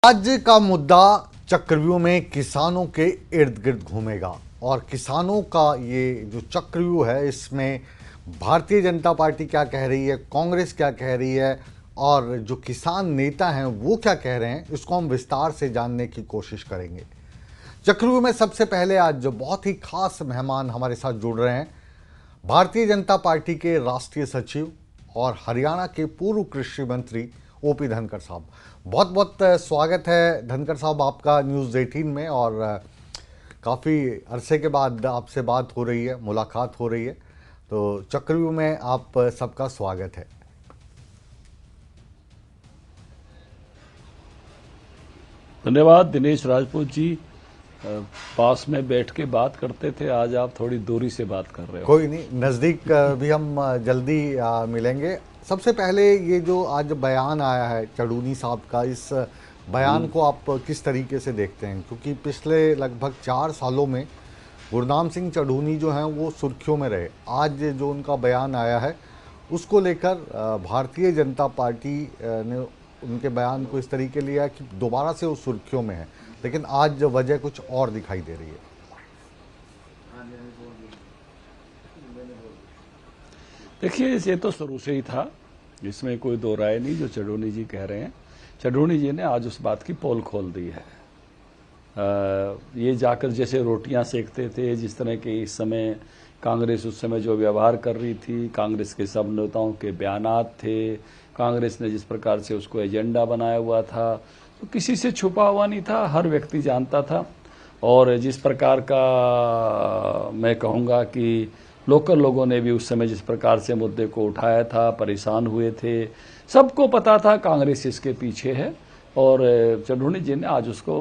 आज का मुद्दा चक्रव्यूह में किसानों के इर्द गिर्द घूमेगा और किसानों का ये जो चक्रव्यूह है इसमें भारतीय जनता पार्टी क्या कह रही है, कांग्रेस क्या कह रही है और जो किसान नेता हैं वो क्या कह रहे हैं, इसको हम विस्तार से जानने की कोशिश करेंगे। चक्रव्यूह में सबसे पहले आज जो बहुत ही खास मेहमान हमारे साथ जुड़ रहे हैं, भारतीय जनता पार्टी के राष्ट्रीय सचिव और हरियाणा के पूर्व कृषि मंत्री ओपी धनखड़ साहब। बहुत बहुत स्वागत है धनखड़ साहब आपका न्यूज़ 18 में। और काफ़ी अरसे के बाद आपसे बात हो रही है, मुलाकात हो रही है, तो चक्रव्यूह में आप सबका स्वागत है। धन्यवाद दिनेश राजपूत जी। पास में बैठ के बात करते थे, आज आप थोड़ी दूरी से बात कर रहे हो। कोई नहीं, नज़दीक भी हम जल्दी मिलेंगे। सबसे पहले ये जो आज बयान आया है चढ़ूनी साहब का, इस बयान को आप किस तरीके से देखते हैं? क्योंकि पिछले लगभग 4 सालों में गुरनाम सिंह चढ़ूनी जो हैं वो सुर्खियों में रहे। आज जो उनका बयान आया है उसको लेकर भारतीय जनता पार्टी ने उनके बयान को इस तरीके लिया कि दोबारा से वो सुर्खियों में है, लेकिन आज वजह कुछ और दिखाई दे रही है। देखिए, ये तो शुरू से ही था, इसमें कोई दो राय नहीं जो चढ़ूनी जी कह रहे हैं। चढ़ूनी जी ने आज उस बात की पोल खोल दी है। ये जाकर जैसे रोटियां सेकते थे, जिस तरह के इस समय कांग्रेस उस समय जो व्यवहार कर रही थी, कांग्रेस के सब नेताओं के बयानात थे, कांग्रेस ने जिस प्रकार से उसको एजेंडा बनाया हुआ था, तो किसी से छुपा हुआ नहीं था, हर व्यक्ति जानता था। और जिस प्रकार का मैं कहूँगा कि लोकल लोगों ने भी उस समय जिस प्रकार से मुद्दे को उठाया था, परेशान हुए थे, सबको पता था कांग्रेस इसके पीछे है। और चढ़ूनी जी ने आज उसको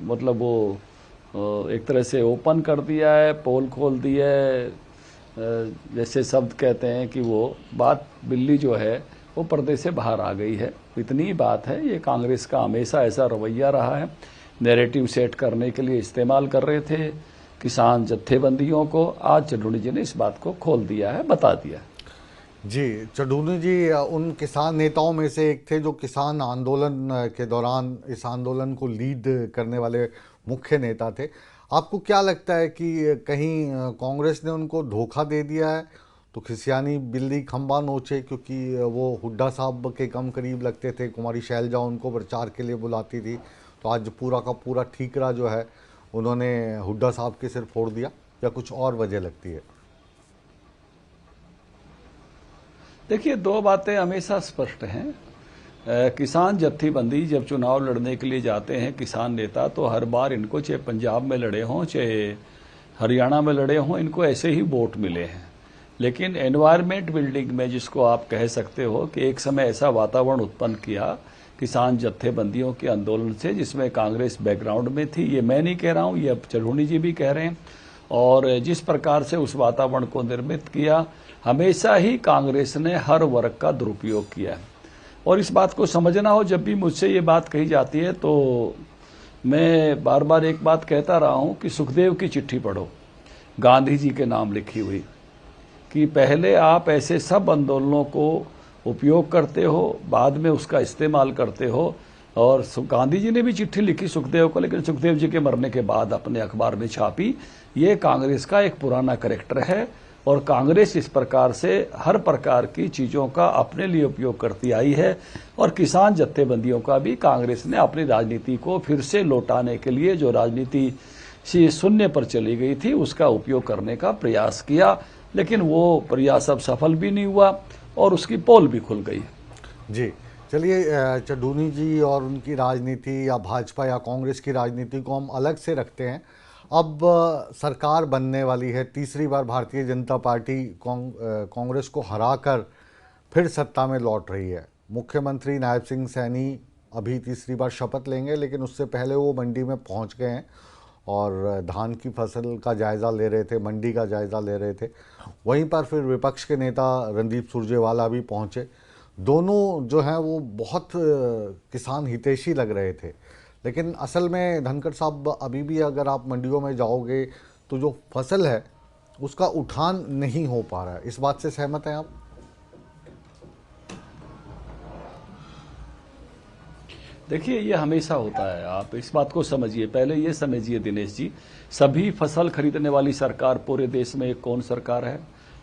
मतलब वो एक तरह से ओपन कर दिया है, पोल खोल दी है। जैसे शब्द कहते हैं कि वो बात बिल्ली जो है वो पर्दे से बाहर आ गई है, इतनी ही बात है। ये कांग्रेस का हमेशा ऐसा रवैया रहा है, नैरेटिव सेट करने के लिए इस्तेमाल कर रहे थे किसान जत्थेबंदियों को। आज चढ़ूनी जी ने इस बात को खोल दिया है, बता दिया। जी, चढ़ूनी जी उन किसान नेताओं में से एक थे जो किसान आंदोलन के दौरान इस आंदोलन को लीड करने वाले मुख्य नेता थे। आपको क्या लगता है कि कहीं कांग्रेस ने उनको धोखा दे दिया है? तो खिसियानी बिल्ली खंबा नोचे, क्योंकि वो हुड्डा साहब के कम करीब लगते थे, कुमारी शैलजा उनको प्रचार के लिए बुलाती थी, तो आज पूरा का पूरा ठीकरा जो है उन्होंने हुड्डा साहब के सिर फोड़ दिया, या कुछ और वजह लगती है? देखिए, दो बातें हमेशा स्पष्ट हैं। किसान जत्थेबंदी जब चुनाव लड़ने के लिए जाते हैं किसान नेता, तो हर बार इनको चाहे पंजाब में लड़े हों चाहे हरियाणा में लड़े हों, इनको ऐसे ही वोट मिले हैं। लेकिन एनवायरमेंट बिल्डिंग में, जिसको आप कह सकते हो कि एक समय ऐसा वातावरण उत्पन्न किया किसान जत्थेबंदियों के आंदोलन से, जिसमें कांग्रेस बैकग्राउंड में थी, ये मैं नहीं कह रहा हूँ, ये अब चढ़ूनी जी भी कह रहे हैं। और जिस प्रकार से उस वातावरण को निर्मित किया, हमेशा ही कांग्रेस ने हर वर्ग का दुरुपयोग किया है। और इस बात को समझना हो, जब भी मुझसे ये बात कही जाती है तो मैं बार बार एक बात कहता रहा हूं कि सुखदेव की चिट्ठी पढ़ो, गांधी जी के नाम लिखी हुई, कि पहले आप ऐसे सब आंदोलनों को उपयोग करते हो, बाद में उसका इस्तेमाल करते हो। और गांधी जी ने भी चिट्ठी लिखी सुखदेव को, लेकिन सुखदेव जी के मरने के बाद अपने अखबार में छापी। ये कांग्रेस का एक पुराना कैरेक्टर है और कांग्रेस इस प्रकार से हर प्रकार की चीजों का अपने लिए उपयोग करती आई है। और किसान जत्थेबंदियों का भी कांग्रेस ने अपनी राजनीति को फिर से लौटाने के लिए, जो राजनीति शून्य पर चली गई थी, उसका उपयोग करने का प्रयास किया, लेकिन वो प्रयास अब सफल भी नहीं हुआ और उसकी पोल भी खुल गई। जी, चलिए, चढ़ूनी जी और उनकी राजनीति या भाजपा या कांग्रेस की राजनीति को हम अलग से रखते हैं। अब सरकार बनने वाली है, तीसरी बार भारतीय जनता पार्टी कांग्रेस को हराकर फिर सत्ता में लौट रही है। मुख्यमंत्री नायब सिंह सैनी अभी तीसरी बार शपथ लेंगे, लेकिन उससे पहले वो मंडी में पहुंच गए हैं और धान की फसल का जायज़ा ले रहे थे, मंडी का जायज़ा ले रहे थे। वहीं पर फिर विपक्ष के नेता रणदीप सुरजेवाला भी पहुंचे। दोनों जो हैं वो बहुत किसान हितैषी लग रहे थे, लेकिन असल में धनखड़ साहब अभी भी अगर आप मंडियों में जाओगे तो जो फसल है उसका उठान नहीं हो पा रहा है। इस बात से सहमत हैं आप? देखिए, ये हमेशा होता है। आप इस बात को समझिए, पहले ये समझिए दिनेश जी, सभी फसल खरीदने वाली सरकार पूरे देश में एक कौन सरकार है?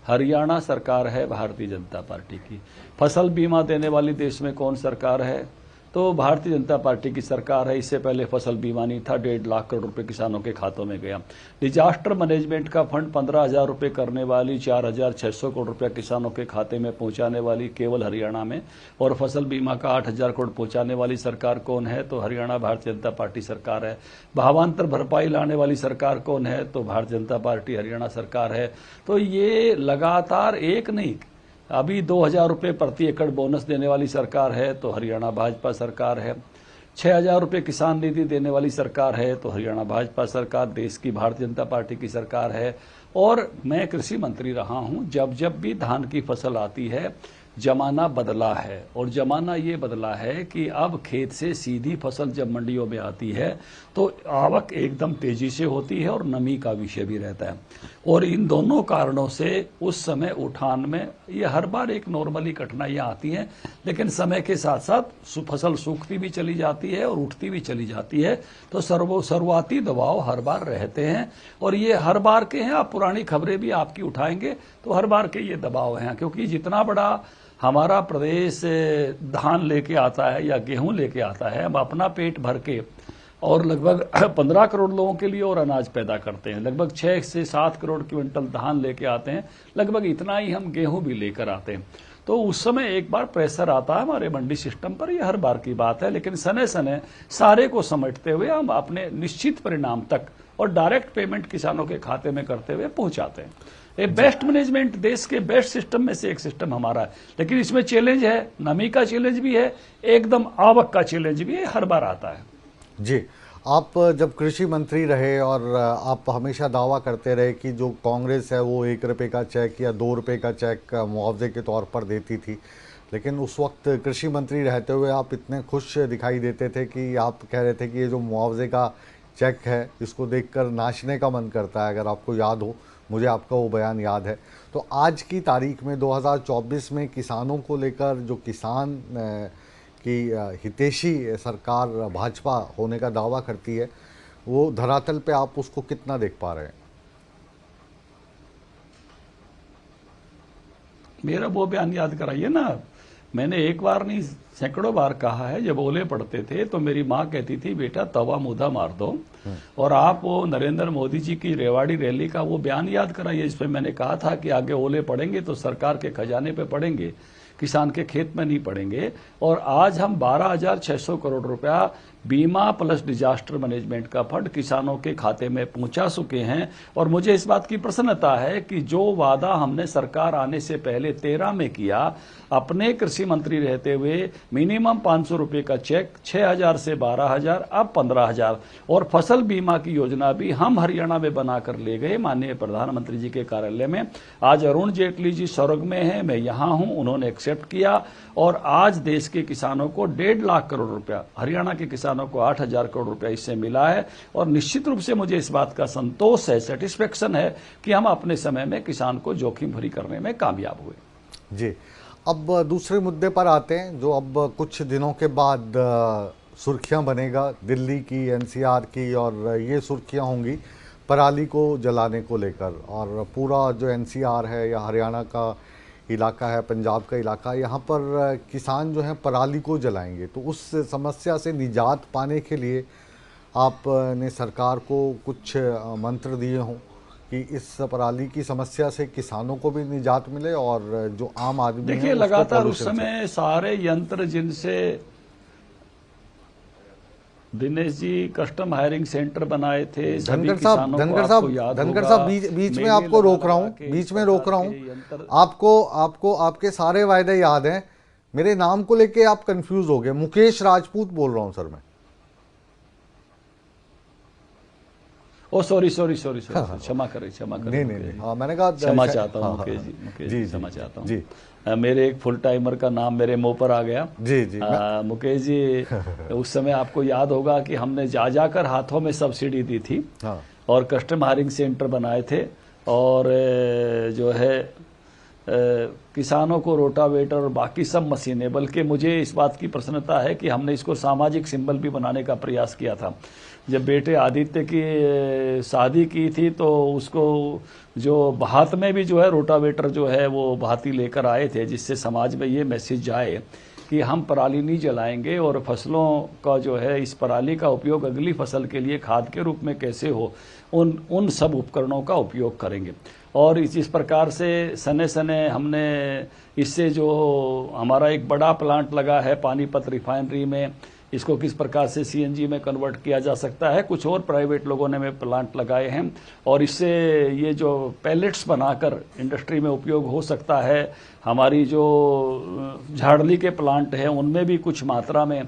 हरियाणा सरकार है, भारतीय जनता पार्टी की। फसल बीमा देने वाली देश में कौन सरकार है? तो भारतीय जनता पार्टी की सरकार है। इससे पहले फसल बीमा नहीं था, 1.5 लाख करोड़ रुपए किसानों के खातों में गया। डिजास्टर मैनेजमेंट का फंड 15,000 रुपए करने वाली 4,600 करोड़ रुपया किसानों के खाते में पहुंचाने वाली केवल हरियाणा में, और फसल बीमा का 8,000 करोड़ पहुंचाने वाली सरकार कौन है? तो हरियाणा भारतीय जनता पार्टी सरकार है। भावांतर भरपाई लाने वाली सरकार कौन है? तो भारतीय जनता पार्टी हरियाणा सरकार है। तो ये लगातार एक नहीं, अभी 2,000 रुपये प्रति एकड़ बोनस देने वाली सरकार है तो हरियाणा भाजपा सरकार है। 6,000 रुपये किसान निधि देने वाली सरकार है तो हरियाणा भाजपा सरकार, देश की भारतीय जनता पार्टी की सरकार है। और मैं कृषि मंत्री रहा हूं, जब जब भी धान की फसल आती है जमाना बदला है, और जमाना ये बदला है कि अब खेत से सीधी फसल जब मंडियों में आती है तो आवक एकदम तेजी से होती है और नमी का विषय भी रहता है। और इन दोनों कारणों से उस समय उठान में ये हर बार एक नॉर्मली कठिनाइयां आती हैं, लेकिन समय के साथ साथ फसल सूखती भी चली जाती है और उठती भी चली जाती है। तो शुरुआती दबाव हर बार रहते हैं, और ये हर बार के हैं। आप पुरानी खबरें भी आपकी उठाएंगे तो हर बार के ये दबाव हैं, क्योंकि जितना बड़ा हमारा प्रदेश धान लेके आता है या गेहूं लेके आता है, हम अपना पेट भर के और लगभग 15 करोड़ लोगों के लिए और अनाज पैदा करते हैं। लगभग 6 से 7 करोड़ क्विंटल धान लेके आते हैं, लगभग इतना ही हम गेहूं भी लेकर आते हैं। तो उस समय एक बार प्रेशर आता है हमारे मंडी सिस्टम पर, ये हर बार की बात है। लेकिन सने सने सारे को समेटते हुए हम अपने निश्चित परिणाम तक और डायरेक्ट पेमेंट किसानों के खाते में करते हुए पहुंचाते हैं। ये बेस्ट मैनेजमेंट, देश के बेस्ट सिस्टम में से एक सिस्टम हमारा है। लेकिन इसमें चैलेंज है, नमी का चैलेंज भी है, एकदम आवक का चैलेंज भी है, हर बार आता है। जी, आप जब कृषि मंत्री रहे और आप हमेशा दावा करते रहे कि जो कांग्रेस है वो 1 रुपये का चेक या 2 रुपये का चेक मुआवजे के तौर पर देती थी, लेकिन उस वक्त कृषि मंत्री रहते हुए आप इतने खुश दिखाई देते थे कि आप कह रहे थे कि ये जो मुआवजे का चेक है इसको देखकर नाचने का मन करता है। अगर आपको याद हो, मुझे आपका वो बयान याद है। तो आज की तारीख में 2024 में किसानों को लेकर जो किसान की हितैषी सरकार भाजपा होने का दावा करती है, वो धरातल पे आप उसको कितना देख पा रहे हैं? मेरा वो बयान याद कराइए ना। मैंने एक बार नहीं, सैकड़ों बार कहा है, जब ओले पड़ते थे तो मेरी माँ कहती थी बेटा तवा मुधा मार दो। और आप वो नरेंद्र मोदी जी की रेवाड़ी रैली का वो बयान याद कराइए, जिसमें मैंने कहा था कि आगे ओले पड़ेंगे तो सरकार के खजाने पे पड़ेंगे, किसान के खेत में नहीं पड़ेंगे। और आज हम 12,600 करोड़ रुपया बीमा प्लस डिजास्टर मैनेजमेंट का फंड किसानों के खाते में पहुंचा चुके हैं। और मुझे इस बात की प्रसन्नता है कि जो वादा हमने सरकार आने से पहले 13 में किया, अपने कृषि मंत्री रहते हुए मिनिमम 500 रुपये का चेक 6,000 से 12,000, अब 15,000, और फसल बीमा की योजना भी हम हरियाणा में बनाकर ले गए माननीय प्रधानमंत्री जी के कार्यालय में। आज अरुण जेटली जी स्वर्ग में हैं, मैं यहां हूं, उन्होंने एक्सेप्ट किया, और आज देश के किसानों को 1.5 लाख करोड़ रुपया, हरियाणा के किसानों को 8,000 करोड़ रुपया इससे मिला है। और निश्चित रूप से मुझे इस बात का संतोष है, सेटिस्फेक्शन है कि हम अपने समय में किसान को जोखिम भरी करने में कामयाब हुए। जी, अब दूसरे मुद्दे पर आते हैं, जो अब कुछ दिनों के बाद सुर्खियां बनेगा दिल्ली की, एनसीआर की, और ये सुर्खियां होंगी पराली को जलाने को लेकर। और पूरा जो एनसीआर है या हरियाणा का इलाका है, पंजाब का इलाका, यहाँ पर किसान जो हैं पराली को जलाएंगे। तो उस समस्या से निजात पाने के लिए आपने सरकार को कुछ मंत्र दिए हों कि इस पराली की समस्या से किसानों को भी निजात मिले और जो आम आदमी देखिए, लगातार उस समय सारे यंत्र जिनसे Dinesh ji custom hiring centre बनाए थे, धनगर साहब बीच में आपको रोक रहा हूँ, बीच में रोक रहा हूँ। आपको आपके सारे वायदे याद हैं, मेरे नाम को लेके आप कंफ्यूज हो गए। मुकेश राजपूत बोल रहा हूँ सर मैं। ओ सॉरी, क्षमा करें। नहीं, हाँ मैंने कहा क्षमा चाहता हूँ मुकेश जी, क्षमा चाहता हूँ। मेरे एक फुल टाइमर का नाम मेरे मुंह पर आ गया। जी मुकेश जी, उस समय आपको याद होगा कि हमने जाकर हाथों में सब्सिडी दी थी। हाँ। और कस्टम हायरिंग सेंटर बनाए थे, और जो है किसानों को रोटावेटर और बाकी सब मशीनें, बल्कि मुझे इस बात की प्रसन्नता है कि हमने इसको सामाजिक सिंबल भी बनाने का प्रयास किया था। जब बेटे आदित्य की शादी की थी तो उसको जो भात में भी जो है रोटावेटर जो है वो भाती लेकर आए थे, जिससे समाज में ये मैसेज जाए कि हम पराली नहीं जलाएंगे और फसलों का जो है इस पराली का उपयोग अगली फसल के लिए खाद के रूप में कैसे हो, उन सब उपकरणों का उपयोग करेंगे। और इस प्रकार से सने सने हमने इससे जो हमारा एक बड़ा प्लांट लगा है पानीपत रिफाइनरी में, इसको किस प्रकार से सीएनजी में कन्वर्ट किया जा सकता है, कुछ और प्राइवेट लोगों ने में प्लांट लगाए हैं और इससे ये जो पैलेट्स बनाकर इंडस्ट्री में उपयोग हो सकता है। हमारी जो झाड़ली के प्लांट हैं उनमें भी कुछ मात्रा में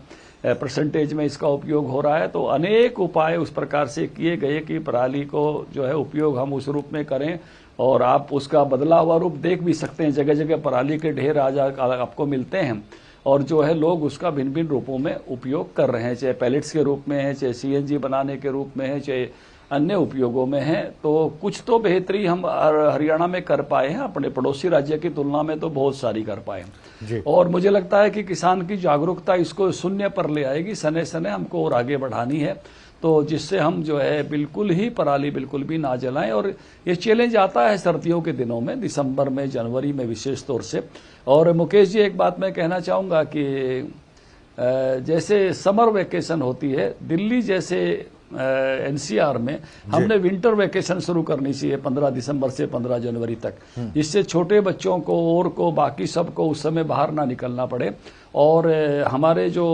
परसेंटेज में इसका उपयोग हो रहा है। तो अनेक उपाय उस प्रकार से किए गए कि पराली को जो है उपयोग हम उस रूप में करें और आप उसका बदला हुआ रूप देख भी सकते हैं। जगह जगह पराली के ढेर आज आपको मिलते हैं और जो है लोग उसका भिन्न भिन्न रूपों में उपयोग कर रहे हैं, चाहे पैलेट्स के रूप में है, चाहे सीएनजी बनाने के रूप में है, चाहे अन्य उपयोगों में है। तो कुछ तो बेहतरी हम हरियाणा में कर पाए हैं, अपने पड़ोसी राज्य की तुलना में तो बहुत सारी कर पाए हैं। और मुझे लगता है कि किसान की जागरूकता इसको शून्य पर ले आएगी, सने सने हमको और आगे बढ़ानी है, तो जिससे हम जो है बिल्कुल ही पराली बिल्कुल भी ना जलाएं। और ये चैलेंज आता है सर्दियों के दिनों में, दिसंबर में, जनवरी में विशेष तौर से। और मुकेश जी, एक बात मैं कहना चाहूँगा कि जैसे समर वेकेशन होती है, दिल्ली जैसे एनसीआर में हमने विंटर वेकेशन शुरू करनी चाहिए 15 दिसंबर से 15 जनवरी तक, जिससे छोटे बच्चों को और को बाकी सबको उस समय बाहर ना निकलना पड़े। और हमारे जो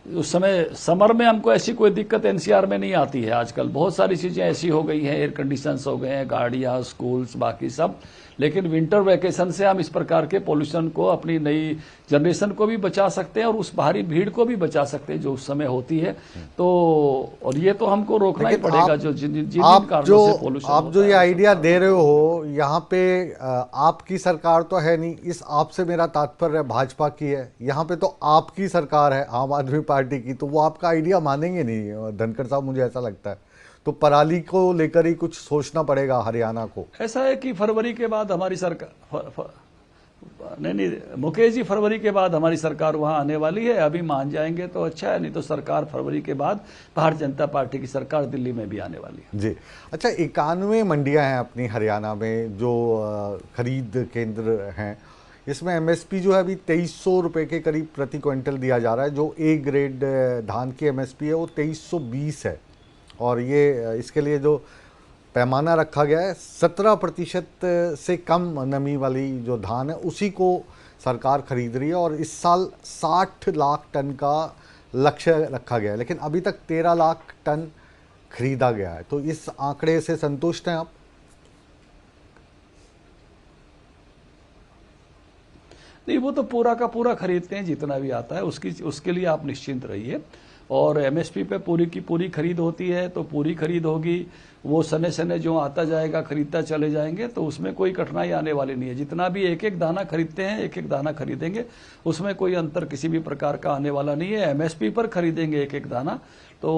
उस समय समर में हमको ऐसी कोई दिक्कत एनसीआर में नहीं आती है। आजकल बहुत सारी चीज़ें ऐसी हो गई हैं, एयर कंडीशंस हो गए हैं, गाड़ियाँ, स्कूल्स, बाकी सब। लेकिन विंटर वैकेशन से हम इस प्रकार के पोल्यूशन को, अपनी नई जनरेशन को भी बचा सकते हैं और उस बाहरी भीड़ को भी बचा सकते हैं जो उस समय होती है। तो और ये तो हमको रोकना ही पड़ेगा, जो जिन कारणों से पोल्यूशन। आप जो ये आइडिया दे रहे हो, यहाँ पे आपकी सरकार तो है नहीं, इस आप से मेरा तात्पर्य भाजपा की है। यहाँ पे तो आपकी सरकार है, आम आदमी पार्टी की, तो वो आपका आइडिया मानेंगे नहीं धनखड़ साहब, मुझे ऐसा लगता है। तो पराली को लेकर ही कुछ सोचना पड़ेगा हरियाणा को। ऐसा है कि फरवरी के बाद हमारी सरकार नहीं मुकेश जी, फरवरी के बाद हमारी सरकार वहां आने वाली है। अभी मान जाएंगे तो अच्छा है, नहीं तो सरकार फरवरी के बाद भारतीय जनता पार्टी की सरकार दिल्ली में भी आने वाली है। जी अच्छा, 91 मंडियां हैं अपनी हरियाणा में जो खरीद केंद्र हैं। इसमें एमएसपी जो है अभी 2300 रुपये के करीब प्रति क्विंटल दिया जा रहा है। जो ए ग्रेड धान की एमएसपी है वो 2320 है। और ये इसके लिए जो पैमाना रखा गया है 17% से कम नमी वाली जो धान है उसी को सरकार खरीद रही है। और इस साल 60 लाख टन का लक्ष्य रखा गया है, लेकिन अभी तक 13 लाख टन खरीदा गया है। तो इस आंकड़े से संतुष्ट हैं आप? नहीं, वो तो पूरा का पूरा खरीदते हैं, जितना भी आता है उसके लिए आप निश्चिंत रहिए। और एमएसपी पे पूरी की पूरी खरीद होती है, तो पूरी खरीद होगी। वो सने सने जो आता जाएगा खरीदता चले जाएंगे, तो उसमें कोई कठिनाई आने वाली नहीं है। जितना भी एक एक दाना खरीदते हैं, एक एक दाना खरीदेंगे, उसमें कोई अंतर किसी भी प्रकार का आने वाला नहीं है। एमएसपी पर खरीदेंगे एक एक दाना, तो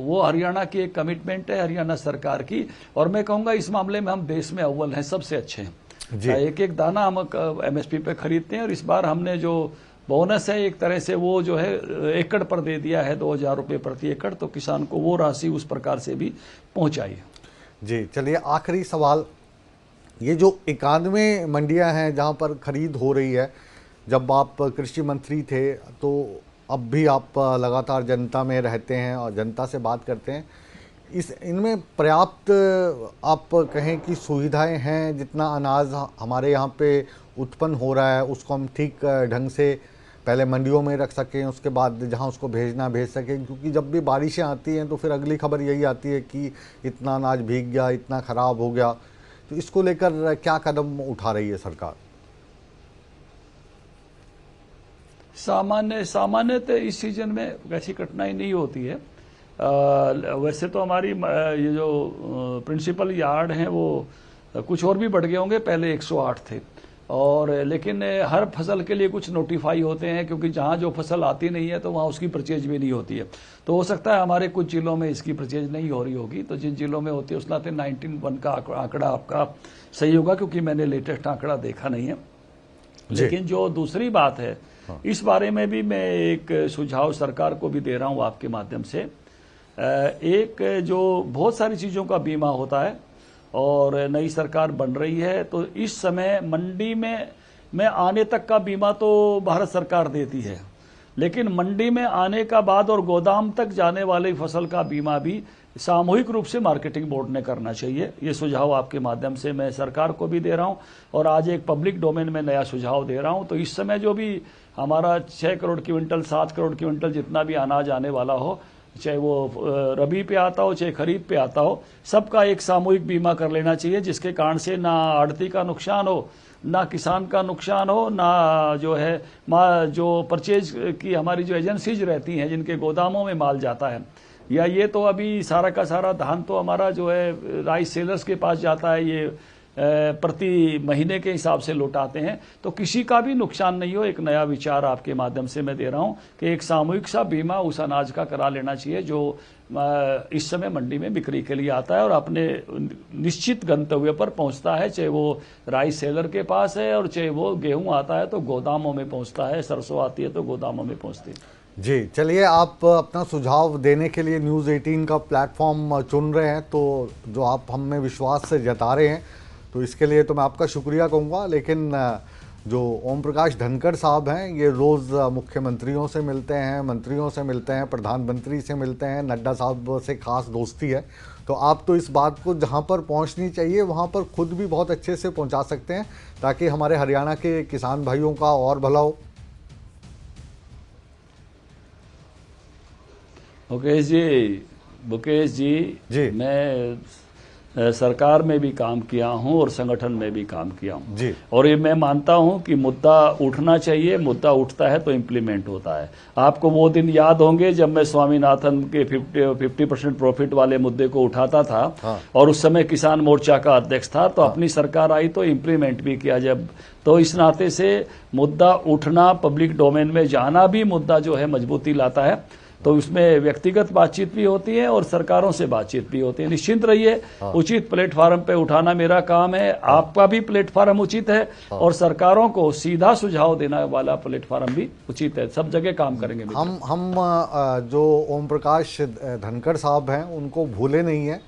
वो हरियाणा की एक कमिटमेंट है, हरियाणा सरकार की। और मैं कहूँगा इस मामले में हम देश में अव्वल हैं, सबसे अच्छे हैं। एक एक दाना हम एमएसपी पे खरीदते हैं। और इस बार हमने जो बोनस है एक तरह से वो जो है एकड़ पर दे दिया है, 2000 रुपये प्रति एकड़, तो किसान को वो राशि उस प्रकार से भी पहुंचाई। जी चलिए, आखिरी सवाल, ये जो 91 मंडियां हैं जहां पर खरीद हो रही है, जब आप कृषि मंत्री थे तो अब भी आप लगातार जनता में रहते हैं और जनता से बात करते हैं, इनमें पर्याप्त आप कहें कि सुविधाएं हैं? जितना अनाज हमारे यहाँ पे उत्पन्न हो रहा है उसको हम ठीक ढंग से पहले मंडियों में रख सकें, उसके बाद जहाँ उसको भेजना भेज सकें, क्योंकि जब भी बारिशें आती हैं तो फिर अगली खबर यही आती है कि इतना अनाज भीग गया, इतना ख़राब हो गया। तो इसको लेकर क्या कदम उठा रही है सरकार? सामान्यतः इस सीजन में वैसी कठिनाई नहीं होती है। वैसे तो हमारी ये जो प्रिंसिपल यार्ड हैं वो कुछ और भी बढ़ गए होंगे, पहले 108 थे और लेकिन हर फसल के लिए कुछ नोटिफाई होते हैं, क्योंकि जहाँ जो फसल आती नहीं है तो वहाँ उसकी परचेज भी नहीं होती है। तो हो सकता है हमारे कुछ जिलों में इसकी परचेज नहीं हो रही होगी, तो जिन जिलों में होती है उस नाते 19.1 का आंकड़ा आपका सही होगा, क्योंकि मैंने लेटेस्ट आंकड़ा देखा नहीं है। लेकिन जो दूसरी बात है, इस बारे में भी मैं एक सुझाव सरकार को भी दे रहा हूँ आपके माध्यम से। एक जो बहुत सारी चीज़ों का बीमा होता है और नई सरकार बन रही है, तो इस समय मंडी में आने तक का बीमा तो भारत सरकार देती है, लेकिन मंडी में आने का बाद और गोदाम तक जाने वाली फसल का बीमा भी सामूहिक रूप से मार्केटिंग बोर्ड ने करना चाहिए। ये सुझाव आपके माध्यम से मैं सरकार को भी दे रहा हूं और आज एक पब्लिक डोमेन में नया सुझाव दे रहा हूं। तो इस समय जो भी हमारा 6 करोड़ क्विंटल 7 करोड़ क्विंटल जितना भी अनाज आने वाला हो, चाहे वो रबी पे आता हो चाहे खरीफ पे आता हो, सबका एक सामूहिक बीमा कर लेना चाहिए, जिसके कारण से ना आड़ती का नुकसान हो, ना किसान का नुकसान हो, ना जो है जो परचेज की हमारी जो एजेंसीज रहती हैं जिनके गोदामों में माल जाता है, या ये तो अभी सारा का सारा धान तो हमारा जो है राइस सेलर्स के पास जाता है, ये प्रति महीने के हिसाब से लौटाते हैं, तो किसी का भी नुकसान नहीं हो। एक नया विचार आपके माध्यम से मैं दे रहा हूं कि एक सामूहिक सा बीमा उस अनाज का करा लेना चाहिए जो इस समय मंडी में बिक्री के लिए आता है और अपने निश्चित गंतव्य पर पहुंचता है, चाहे वो राइस सेलर के पास है और चाहे वो गेहूं आता है तो गोदामों में पहुंचता है, सरसों आती है तो गोदामों में पहुंचती है। जी, चलिए, आप अपना सुझाव देने के लिए न्यूज़ 18 का प्लेटफॉर्म चुन रहे हैं, तो जो आप हम में विश्वास से जता रहे हैं, तो इसके लिए तो मैं आपका शुक्रिया कहूँगा। लेकिन जो ओम प्रकाश धनखड़ साहब हैं, ये रोज़ मुख्यमंत्रियों से मिलते हैं, मंत्रियों से मिलते हैं, प्रधानमंत्री से मिलते हैं, नड्डा साहब से खास दोस्ती है, तो आप तो इस बात को जहाँ पर पहुँचनी चाहिए वहाँ पर खुद भी बहुत अच्छे से पहुँचा सकते हैं, ताकि हमारे हरियाणा के किसान भाइयों का और भला हो। मुकेश जी, मैं सरकार में भी काम किया हूं और संगठन में भी काम किया हूं जी। और ये मैं मानता हूं कि मुद्दा उठना चाहिए, मुद्दा उठता है तो इम्प्लीमेंट होता है। आपको वो दिन याद होंगे जब मैं स्वामीनाथन के 50% प्रॉफिट वाले मुद्दे को उठाता था। हाँ। और उस समय किसान मोर्चा का अध्यक्ष था, तो अपनी सरकार आई तो इम्प्लीमेंट भी किया। जब तो इस नाते से मुद्दा उठना, पब्लिक डोमेन में जाना भी मुद्दा जो है मजबूती लाता है। तो उसमें व्यक्तिगत बातचीत भी होती है और सरकारों से बातचीत भी होती है। निश्चिंत रहिए, उचित प्लेटफार्म पे उठाना मेरा काम है, आपका भी प्लेटफार्म उचित है और सरकारों को सीधा सुझाव देने वाला प्लेटफार्म भी उचित है। सब जगह काम करेंगे। हम जो ओम प्रकाश धनखड़ साहब हैं उनको भूले नहीं है,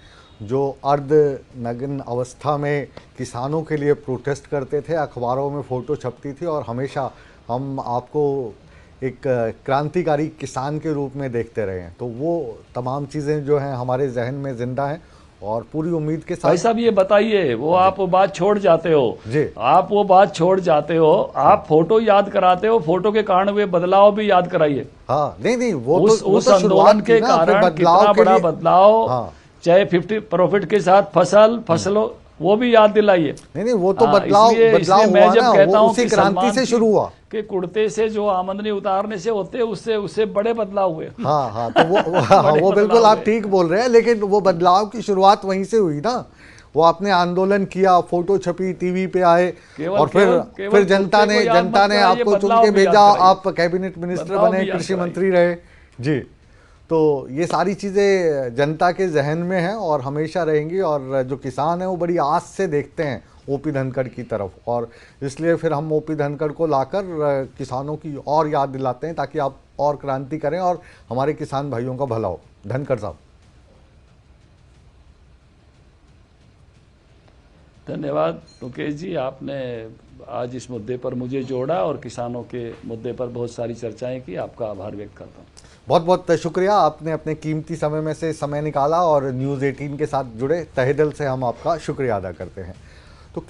जो अर्ध नग्न अवस्था में किसानों के लिए प्रोटेस्ट करते थे, अखबारों में फ़ोटो छपती थी और हमेशा हम आपको एक क्रांतिकारी किसान के रूप में देखते रहे हैं। तो वो तमाम चीज़ें जो हैं हमारे जहन में जिंदा हैं और पूरी उम्मीद के साथ। भाई साहब ये बताइए, वो आप बात छोड़ जाते हो जी, आप वो बात छोड़ जाते हो, आप फोटो याद कराते हो, फोटो के कारण हुए बदलाव भी याद कराइए। हाँ, नहीं वो उस आंदोलन के कारण कितना बड़ा बदलाव, चाहे 50 प्रॉफिट के साथ फसलों, वो भी याद दिलाइए। नहीं वो तो बदलाव मैं जब कहता हूँ उसी क्रांति से शुरू हुआ कि कुर्ते से जो आमदनी उतारने से होते उससे बड़े बदलाव हुए। हाँ, तो वो बिल्कुल आप ठीक बोल रहे हैं, लेकिन वो बदलाव की शुरुआत वहीं से हुई ना। वो आपने आंदोलन किया, फोटो छपी, टीवी पे आए और फिर जनता ने आपको चुन के भेजा, आप कैबिनेट मिनिस्टर बने, कृषि मंत्री रहे जी। तो ये सारी चीज़ें जनता के जहन में हैं और हमेशा रहेंगी, और जो किसान हैं वो बड़ी आस से देखते हैं ओपी धनखड़ की तरफ, और इसलिए फिर हम ओपी धनखड़ को लाकर किसानों की और याद दिलाते हैं ताकि आप और क्रांति करें और हमारे किसान भाइयों का भला हो। धनखड़ साहब, धन्यवाद मुकेश जी, आपने आज इस मुद्दे पर मुझे जोड़ा और किसानों के मुद्दे पर बहुत सारी चर्चाएं की। आपका आभार व्यक्त करता हूँ। बहुत बहुत शुक्रिया, आपने अपने कीमती समय में से समय निकाला और न्यूज़ 18 के साथ जुड़े। तहे दिल से हम आपका शुक्रिया अदा करते हैं। तो